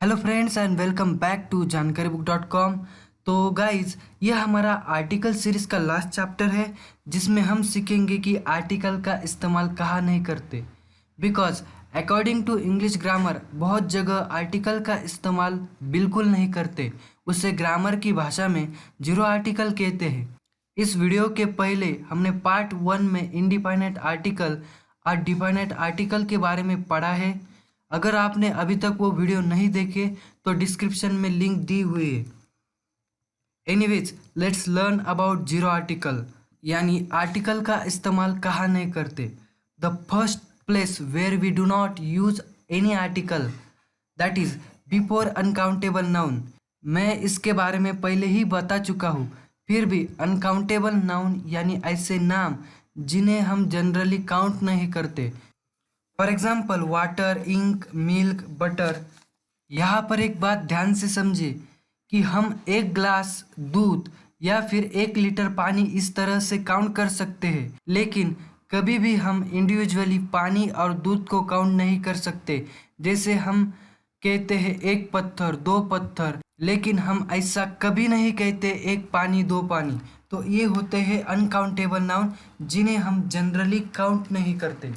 Hello friends and welcome back to जानकारीबुक.com। तो guys, यह हमारा आर्टिकल सीरीज का लास्ट चैप्टर है जिसमें हम सीखेंगे कि आर्टिकल का इस्तेमाल कहाँ नहीं करते। Because according to English grammar बहुत जगह आर्टिकल का इस्तेमाल बिल्कुल नहीं करते, उसे ग्रामर की भाषा में जीरो आर्टिकल कहते हैं। इस वीडियो के पहले हमने पार्ट 1 में इंडिपेंडेंट आर्टिकल और डिपेंडेंट आर्टिकल के बारे में पढ़ा है। अगर आपने अभी तक वो वीडियो नहीं देखे तो डिस्क्रिप्शन में लिंक दी हुई है। Anyways, let's learn about zero article यानी आर्टिकल का इस्तेमाल कहाँ नहीं करते। The first place where we do not use any article that is before uncountable noun. मैं इसके बारे में पहले ही बता चुका हूँ, फिर भी अनकाउंटेबल नाउन यानी ऐसे नाम जिन्हें हम जनरली काउंट नहीं करते। For example water, ink, milk, butter. यहाँ पर एक बात ध्यान से समझे कि हम एक ग्लास दूध या फिर 1 लीटर पानी इस तरह से काउंट कर सकते हैं, लेकिन कभी भी हम इंडिविजुअली पानी और दूध को काउंट नहीं कर सकते। जैसे हम कहते हैं एक पत्थर, 2 पत्थर, लेकिन हम ऐसा कभी नहीं कहते एक पानी, 2 पानी। तो ये होते हैं अनकाउंटेबल नाउन जिन्हें हम जनरली काउंट नहीं करते।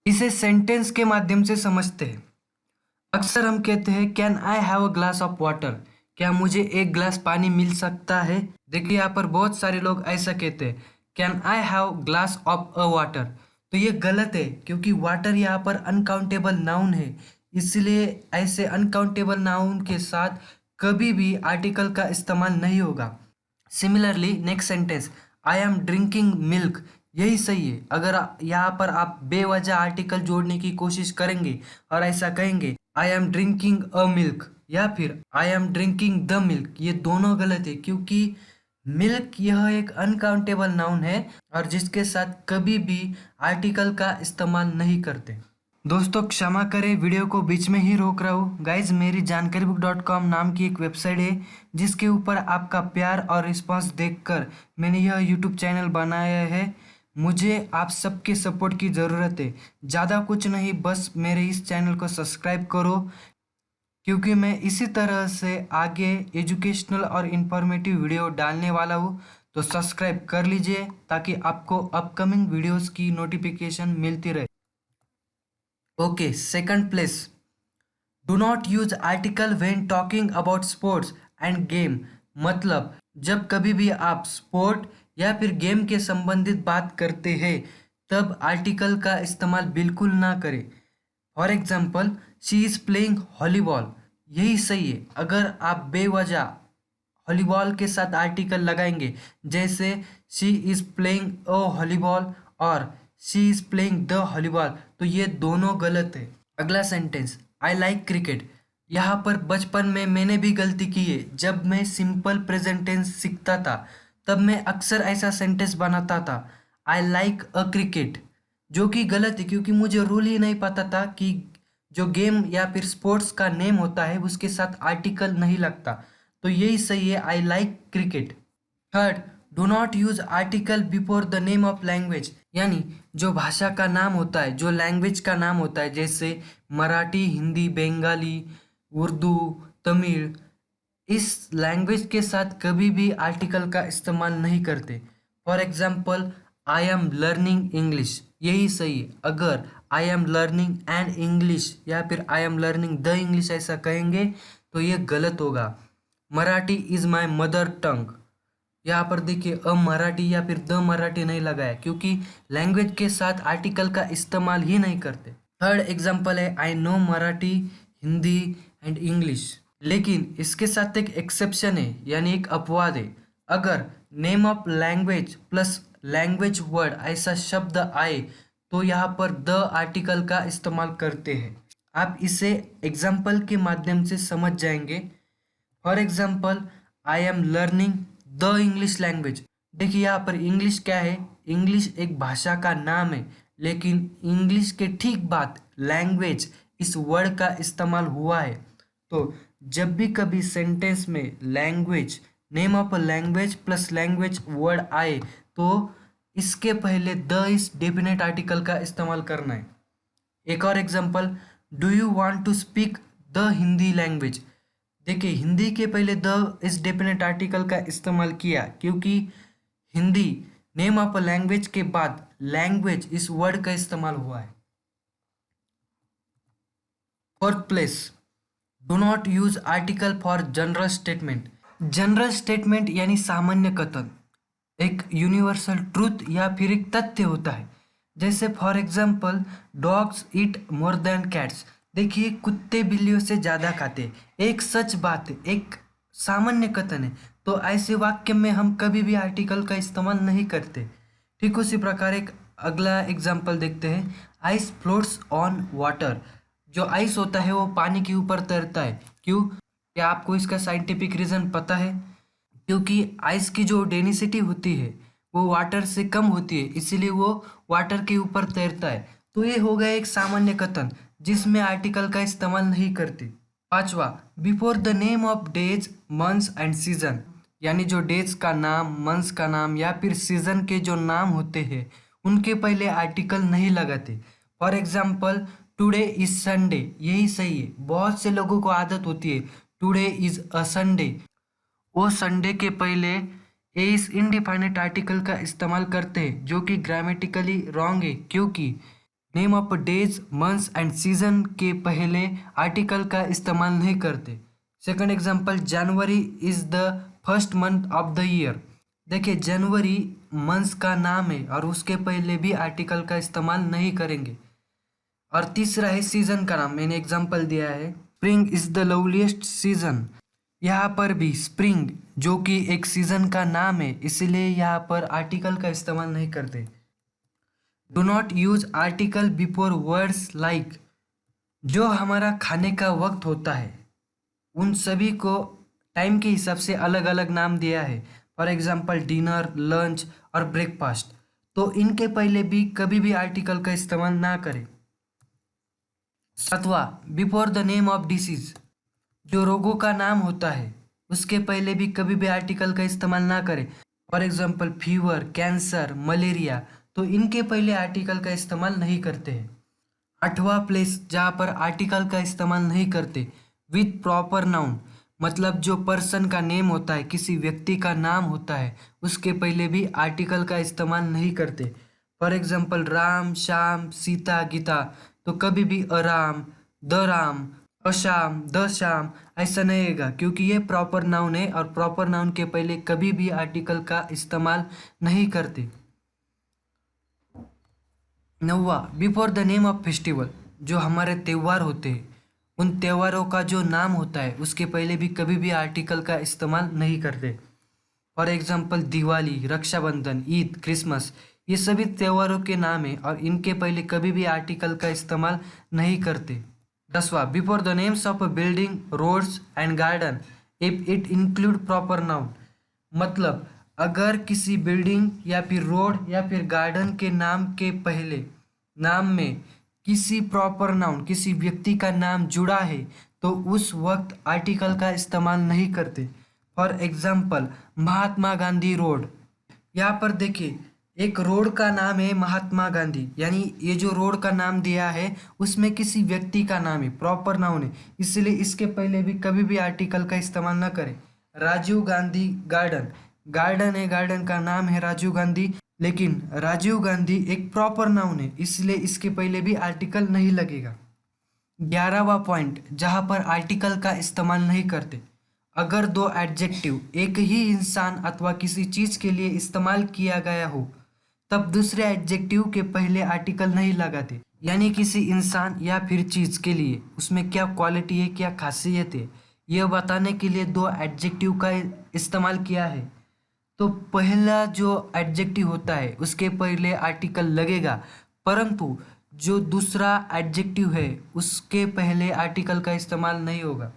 इसे सेंटेंस के माध्यम से समझते हैं। अक्सर हम कहते हैं can I have a glass of water, क्या मुझे एक ग्लास पानी मिल सकता है। देखिए यहाँ पर बहुत सारे लोग ऐसा कहते हैं can I have glass of a water. तो ये गलत है क्योंकि वाटर यहाँ पर अनकाउंटेबल नाउन है, इसलिए ऐसे अनकाउंटेबल नाउन के साथ कभी भी आर्टिकल का इस्तेमाल नहीं होगा। Similarly next sentence I am drinking milk, यही सही है। अगर यहाँ पर आप बेवजह आर्टिकल जोड़ने की कोशिश करेंगे और ऐसा कहेंगे I am drinking a milk या फिर I am drinking the milk, ये दोनों गलत है क्योंकि मिल्क यह एक अनकाउंटेबल नाउन है और जिसके साथ कभी भी आर्टिकल का इस्तेमाल नहीं करते। दोस्तों क्षमा करें, वीडियो को बीच में ही रोक रहा हूँ। गाइज, मेरी जानकारीबुक.com नाम की एक वेबसाइट है जिसके ऊपर आपका प्यार और रिस्पांस देखकर मैंने यह यूट्यूब चैनल बनाया है। मुझे आप सबके सपोर्ट की ज़रूरत है, ज़्यादा कुछ नहीं, बस मेरे इस चैनल को सब्सक्राइब करो क्योंकि मैं इसी तरह से आगे एजुकेशनल और इन्फॉर्मेटिव वीडियो डालने वाला हूँ। तो सब्सक्राइब कर लीजिए ताकि आपको अपकमिंग वीडियोस की नोटिफिकेशन मिलती रहे। Okay, second place, do not use article when talking about sports end game. मतलब जब कभी भी आप स्पोर्ट या फिर गेम के संबंधित बात करते हैं तब आर्टिकल का इस्तेमाल बिल्कुल ना करें। For example she is playing volleyball, यही सही है। अगर आप बेवजह वॉलीबॉल के साथ आर्टिकल लगाएंगे जैसे she is playing a volleyball और she is playing the volleyball, तो ये दोनों गलत है। अगला सेंटेंस आई लाइक क्रिकेट। यहाँ पर बचपन में मैंने भी गलती की है। जब मैं सिंपल प्रेजेंट टेंस सीखता था तब मैं अक्सर ऐसा सेंटेंस बनाता था आई लाइक अ क्रिकेट, जो कि गलत है क्योंकि मुझे रूल ही नहीं पता था कि जो गेम या फिर स्पोर्ट्स का नेम होता है उसके साथ आर्टिकल नहीं लगता। तो यही सही है, I like cricket. Third, do not use article before the name of language, यानी जो भाषा का नाम होता है, जो लैंग्वेज का नाम होता है, जैसे मराठी, हिंदी, बंगाली, उर्दू, तमिल, इस लैंग्वेज के साथ कभी भी आर्टिकल का इस्तेमाल नहीं करते। For example I am learning English, यही सही है। अगर I am learning and English या फिर I am learning the English ऐसा कहेंगे तो ये गलत होगा। Marathi is my mother tongue, यहाँ पर देखिए अ मराठी या फिर द मराठी नहीं लगाया क्योंकि लैंग्वेज के साथ आर्टिकल का इस्तेमाल ही नहीं करते। थर्ड एग्जाम्पल है I know Marathi, Hindi and English, लेकिन इसके साथ एक एक्सेप्शन है यानी एक अपवाद है। अगर name of language plus language word ऐसा शब्द आए तो यहाँ पर द आर्टिकल का इस्तेमाल करते हैं। आप इसे एग्जाम्पल के माध्यम से समझ जाएंगे। For example I am learning the English language. देखिए यहाँ पर इंग्लिश क्या है, इंग्लिश एक भाषा का नाम है, लेकिन इंग्लिश के ठीक बाद लैंग्वेज इस वर्ड का इस्तेमाल हुआ है। तो जब भी कभी सेंटेंस में language, name of a language plus language word आए तो इसके पहले द इस डेफिनेट आर्टिकल का इस्तेमाल करना है। एक और example, do you want to speak the Hindi language. देखिए हिंदी के पहले द इस डेफिनेट आर्टिकल का इस्तेमाल किया क्योंकि Hindi name of a language के बाद लैंग्वेज इस वर्ड का इस्तेमाल हुआ है। Fourth place, do not use article for general statement. General statement यानी सामान्य कथन एक यूनिवर्सल ट्रूथ या फिर एक तथ्य होता है। जैसे for example dogs eat more than cats. देखिए कुत्ते बिल्लियों से ज़्यादा खाते हैं, एक सच बात है, एक सामान्य कथन है। तो ऐसे वाक्य में हम कभी भी आर्टिकल का इस्तेमाल नहीं करते। ठीक उसी प्रकार एक अगला एग्जाम्पल देखते हैं, आइस फ्लोट्स ऑन वाटर। जो आइस होता है वो पानी के ऊपर तैरता है। क्यों? क्या आपको इसका साइंटिफिक रीज़न पता है? क्योंकि आइस की जो डेंसिटी होती है वो वाटर से कम होती है, इसीलिए वो वाटर के ऊपर तैरता है। तो ये हो गया एक सामान्य कथन जिसमें आर्टिकल का इस्तेमाल नहीं करते। पांचवा, before the name of days months and season. यानी जो डेज का नाम, मंथ्स का नाम या फिर सीजन के जो नाम होते हैं उनके पहले आर्टिकल नहीं लगाते। For example today is Sunday, यही सही है। बहुत से लोगों को आदत होती है टुडे इज अ संडे, वो संडे के पहले ए इस इनडिफाइनेट आर्टिकल का इस्तेमाल करते हैं जो कि ग्रामेटिकली रॉन्ग है क्योंकि name of days months and season के पहले आर्टिकल का इस्तेमाल नहीं करते। Second example, January is the first month of the year. देखिए जनवरी मंथ्स का नाम है और उसके पहले भी आर्टिकल का इस्तेमाल नहीं करेंगे। और तीसरा है सीजन का नाम, मैंने एग्जांपल दिया है spring is the loveliest season. यहाँ पर भी स्प्रिंग जो कि एक सीजन का नाम है इसलिए यहाँ पर आर्टिकल का इस्तेमाल नहीं करते। Do not use article before words like. जो हमारा खाने का वक्त होता है उन सभी को टाइम के हिसाब से अलग अलग नाम दिया है। फॉर एग्जांपल डिनर, लंच और ब्रेकफास्ट। तो इनके पहले भी कभी भी आर्टिकल का इस्तेमाल ना करें। सातवां, before the name of disease. जो रोगों का नाम होता है उसके पहले भी कभी भी आर्टिकल का इस्तेमाल ना करें। For example fever, cancer, malaria. तो इनके पहले आर्टिकल का इस्तेमाल नहीं करते हैं। आठवां प्लेस जहाँ पर आर्टिकल का इस्तेमाल नहीं करते, विथ प्रॉपर नाउन। मतलब जो पर्सन का नेम होता है, किसी व्यक्ति का नाम होता है, उसके पहले भी आर्टिकल का इस्तेमाल नहीं करते। For example Ram, Shyam, Sita, Gita. तो कभी भी अराम, द राम, अशाम, द शाम ऐसा नहीं होगा क्योंकि ये प्रॉपर नाउन है और प्रॉपर नाउन के पहले कभी भी आर्टिकल का इस्तेमाल नहीं करते। नौवा, before the name of festival. जो हमारे त्यौहार होते हैं उन त्योहारों का जो नाम होता है उसके पहले भी कभी भी आर्टिकल का इस्तेमाल नहीं करते। For example Diwali, Rakshabandhan, Eid, Christmas, ये सभी त्योहारों के नाम हैं और इनके पहले कभी भी आर्टिकल का इस्तेमाल नहीं करते। 10वां, before the names of a building, roads and garden if it include proper noun. मतलब अगर किसी बिल्डिंग या फिर रोड या फिर गार्डन के नाम के पहले नाम में किसी प्रॉपर नाउन, किसी व्यक्ति का नाम जुड़ा है तो उस वक्त आर्टिकल का इस्तेमाल नहीं करते। For example Mahatma Gandhi road. यहाँ पर देखिए एक रोड का नाम है महात्मा गांधी, यानी ये जो रोड का नाम दिया है उसमें किसी व्यक्ति का नाम है, प्रॉपर नाउन है, इसलिए इसके पहले भी कभी भी आर्टिकल का इस्तेमाल न करें। राजीव गांधी गार्डन, गार्डन है, गार्डन का नाम है राजीव गांधी, लेकिन राजीव गांधी एक प्रॉपर नाउन है इसलिए इसके पहले भी आर्टिकल नहीं लगेगा। 11वां पॉइंट जहाँ पर आर्टिकल का इस्तेमाल नहीं करते, अगर दो एडजेक्टिव एक ही इंसान अथवा किसी चीज़ के लिए इस्तेमाल किया गया हो तब दूसरे एडजेक्टिव के पहले आर्टिकल नहीं लगाते। यानी किसी इंसान या फिर चीज़ के लिए उसमें क्या क्वालिटी है, क्या खासियत है, यह बताने के लिए दो एडजेक्टिव का इस्तेमाल किया है तो पहला जो एडजेक्टिव होता है उसके पहले आर्टिकल लगेगा, परंतु जो दूसरा एडजेक्टिव है उसके पहले आर्टिकल का इस्तेमाल नहीं होगा।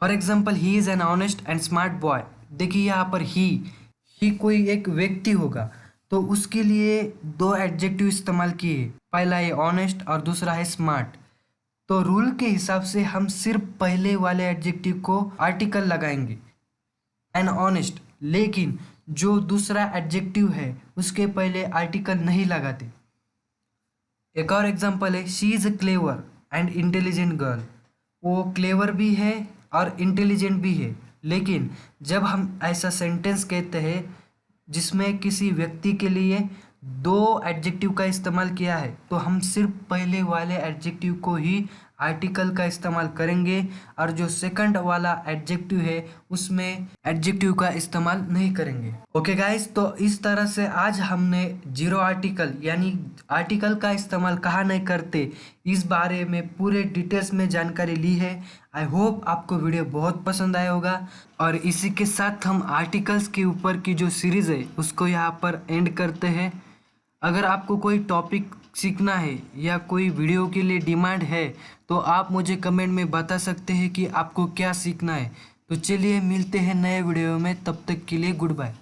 For example he is an honest and smart boy. देखिए यहाँ पर ही कोई एक व्यक्ति होगा तो उसके लिए दो एडजेक्टिव इस्तेमाल किए, पहला है ऑनेस्ट और दूसरा है स्मार्ट। तो रूल के हिसाब से हम सिर्फ पहले वाले एडजेक्टिव को आर्टिकल लगाएंगे एन ऑनेस्ट, लेकिन जो दूसरा एडजेक्टिव है उसके पहले आर्टिकल नहीं लगाते। एक और एग्जांपल है she is a clever and intelligent girl. वो क्लेवर भी है और इंटेलिजेंट भी है। लेकिन जब हम ऐसा सेंटेंस कहते हैं जिसमें किसी व्यक्ति के लिए दो एडजेक्टिव का इस्तेमाल किया है, तो हम सिर्फ पहले वाले एडजेक्टिव को ही आर्टिकल का इस्तेमाल करेंगे और जो सेकंड वाला एडजेक्टिव है उसमें एडजेक्टिव का इस्तेमाल नहीं करेंगे। ओके गाइस, तो इस तरह से आज हमने जीरो आर्टिकल यानी आर्टिकल का इस्तेमाल कहाँ नहीं करते इस बारे में पूरे डिटेल्स में जानकारी ली है। आई होप आपको वीडियो बहुत पसंद आया होगा और इसी के साथ हम आर्टिकल्स के ऊपर की जो सीरीज़ है उसको यहाँ पर एंड करते हैं। अगर आपको कोई टॉपिक सीखना है या कोई वीडियो के लिए डिमांड है तो आप मुझे कमेंट में बता सकते हैं कि आपको क्या सीखना है। तो चलिए मिलते हैं नए वीडियो में, तब तक के लिए गुड बाय।